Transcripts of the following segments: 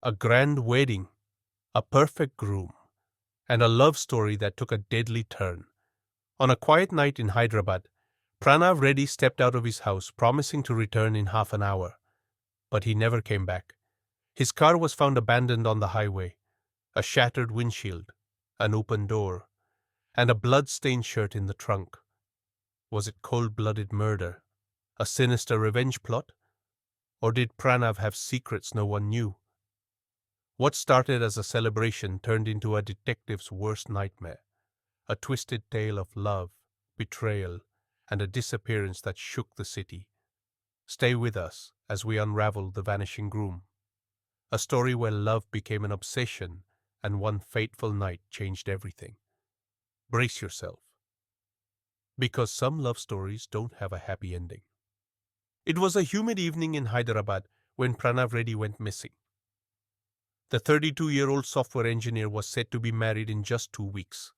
A grand wedding, a perfect groom, and a love story that took a deadly turn. On a quiet night in Hyderabad, Pranav Reddy stepped out of his house promising to return in half an hour. But he never came back. His car was found abandoned on the highway, a shattered windshield, an open door, and a blood-stained shirt in the trunk. Was it cold-blooded murder, a sinister revenge plot? Or did Pranav have secrets no one knew? What started as a celebration turned into a detective's worst nightmare, a twisted tale of love, betrayal, and a disappearance that shook the city. Stay with us as we unravel The Vanishing Groom, a story where love became an obsession and one fateful night changed everything. Brace yourself, because some love stories don't have a happy ending. It was a humid evening in Hyderabad when Pranav Reddy went missing. The 32-year-old software engineer was set to be married in just 2 weeks.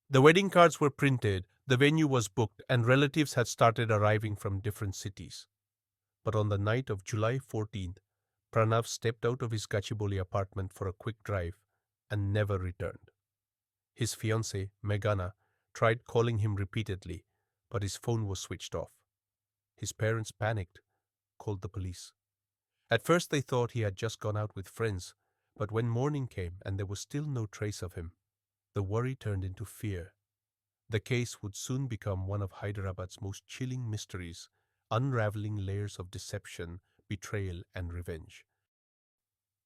The wedding cards were printed, the venue was booked, and relatives had started arriving from different cities. But on the night of July 14th, Pranav stepped out of his Gachibowli apartment for a quick drive and never returned. His fiancée, Meghana, tried calling him repeatedly, but his phone was switched off. His parents panicked, called the police. At first they thought he had just gone out with friends, but when morning came and there was still no trace of him, the worry turned into fear. The case would soon become one of Hyderabad's most chilling mysteries, unraveling layers of deception, betrayal, and revenge.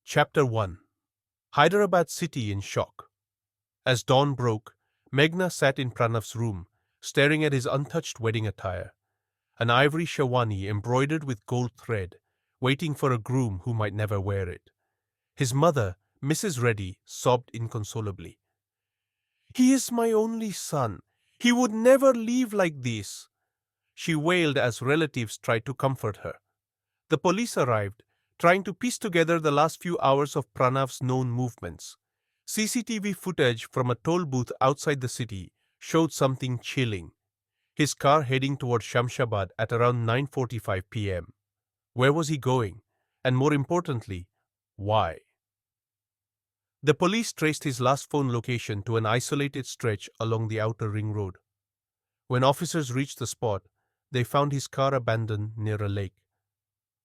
Chapter 1. Hyderabad city in shock. As dawn broke, Meghna sat in Pranav's room, staring at his untouched wedding attire, an ivory shawani embroidered with gold thread, waiting for a groom who might never wear it. His mother, Mrs. Reddy, sobbed inconsolably. "He is my only son. He would never leave like this," she wailed as relatives tried to comfort her. The police arrived, trying to piece together the last few hours of Pranav's known movements. CCTV footage from a toll booth outside the city showed something chilling. His car heading toward Shamshabad at around 9:45 p.m. Where was he going? And more importantly, why? The police traced his last phone location to an isolated stretch along the outer ring road. When officers reached the spot, they found his car abandoned near a lake.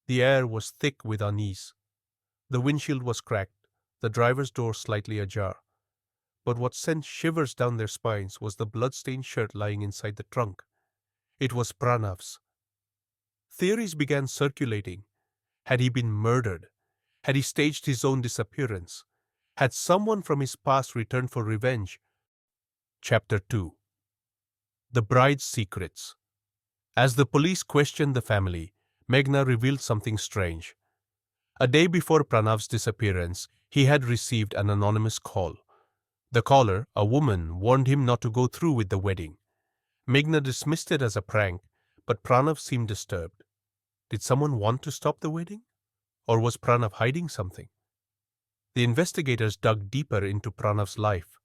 The air was thick with unease. The windshield was cracked, the driver's door slightly ajar. But what sent shivers down their spines was the blood-stained shirt lying inside the trunk. It was Pranav's. Theories began circulating. Had he been murdered? Had he staged his own disappearance? Had someone from his past returned for revenge? Chapter 2. The bride's secrets. As the police questioned the family, Meghna revealed something strange. A day before Pranav's disappearance, he had received an anonymous call. The caller, a woman, warned him not to go through with the wedding. Meghna dismissed it as a prank, but Pranav seemed disturbed. Did someone want to stop the wedding? Or was Pranav hiding something? The investigators dug deeper into Pranav's life.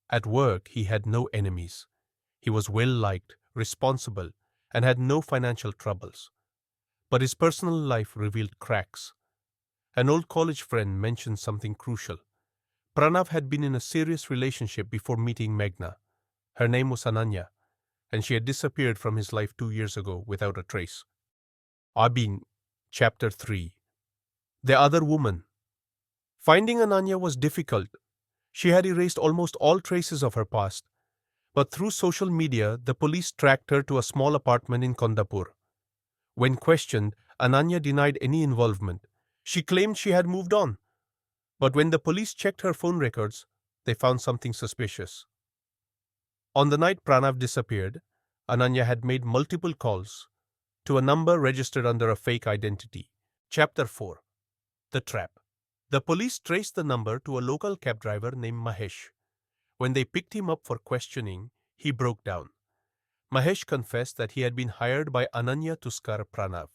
At work, he had no enemies. He was well-liked, responsible, and had no financial troubles. But his personal life revealed cracks. An old college friend mentioned something crucial. Pranav had been in a serious relationship before meeting Meghna. Her name was Ananya, and she had disappeared from his life 2 years ago without a trace. Chapter 3. The other woman. Finding Ananya was difficult. She had erased almost all traces of her past. But through social media, the police tracked her to a small apartment in Kondapur. When questioned, Ananya denied any involvement. She claimed she had moved on. But when the police checked her phone records, they found something suspicious. On the night Pranav disappeared, Ananya had made multiple calls to a number registered under a fake identity. Chapter 4. The Trap. The police traced the number to a local cab driver named Mahesh. When they picked him up for questioning, he broke down. Mahesh confessed that he had been hired by Ananya to scare Pranav.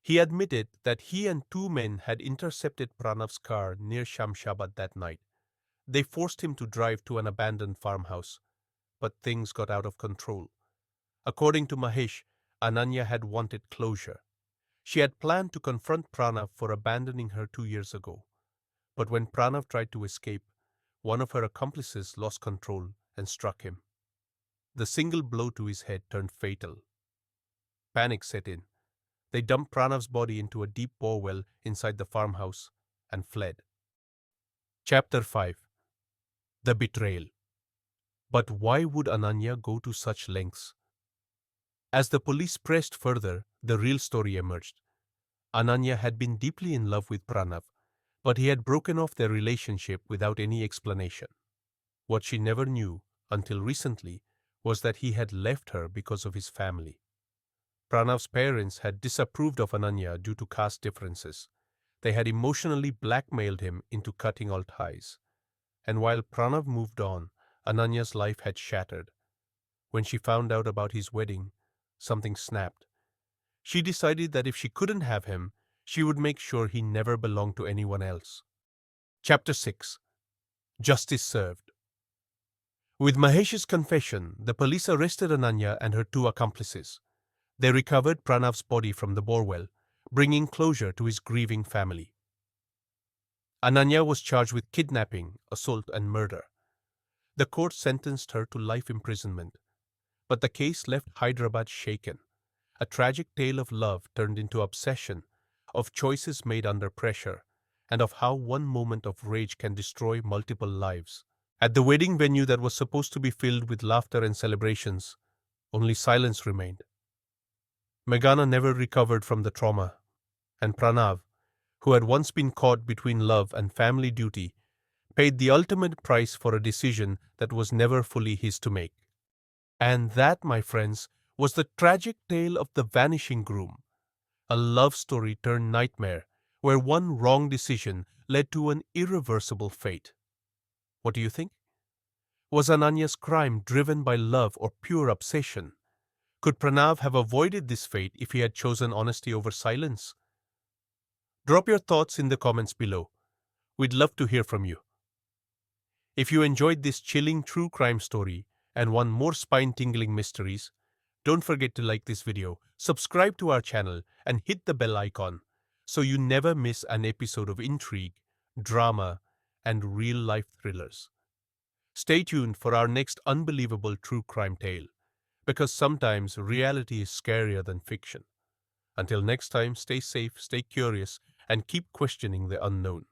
He admitted that he and 2 men had intercepted Pranav's car near Shamshabad that night. They forced him to drive to an abandoned farmhouse, but things got out of control. According to Mahesh, Ananya had wanted closure. She had planned to confront Pranav for abandoning her 2 years ago. But when Pranav tried to escape, one of her accomplices lost control and struck him. The single blow to his head turned fatal. Panic set in. They dumped Pranav's body into a deep bore well inside the farmhouse and fled. Chapter 5. The Betrayal. But why would Ananya go to such lengths? As the police pressed further, the real story emerged. Ananya had been deeply in love with Pranav, but he had broken off their relationship without any explanation. What she never knew, until recently, was that he had left her because of his family. Pranav's parents had disapproved of Ananya due to caste differences. They had emotionally blackmailed him into cutting all ties. And while Pranav moved on, Ananya's life had shattered. When she found out about his wedding, something snapped. She decided that if she couldn't have him, she would make sure he never belonged to anyone else. Chapter 6. Justice Served. With Mahesh's confession, the police arrested Ananya and her 2 accomplices. They recovered Pranav's body from the borewell, bringing closure to his grieving family. Ananya was charged with kidnapping, assault, and murder. The court sentenced her to life imprisonment. But the case left Hyderabad shaken. A tragic tale of love turned into obsession, of choices made under pressure, and of how one moment of rage can destroy multiple lives. At the wedding venue that was supposed to be filled with laughter and celebrations, only silence remained. Meghana never recovered from the trauma, and Pranav, who had once been caught between love and family duty, paid the ultimate price for a decision that was never fully his to make. And that, my friends, was the tragic tale of the Vanishing Groom, a love story turned nightmare where one wrong decision led to an irreversible fate. What do you think? Was Ananya's crime driven by love or pure obsession? Could Pranav have avoided this fate if he had chosen honesty over silence? Drop your thoughts in the comments below. We'd love to hear from you. If you enjoyed this chilling true crime story and want more spine-tingling mysteries, don't forget to like this video, subscribe to our channel, and hit the bell icon so you never miss an episode of intrigue, drama, and real-life thrillers. Stay tuned for our next unbelievable true crime tale, because sometimes reality is scarier than fiction. Until next time, stay safe, stay curious, and keep questioning the unknown.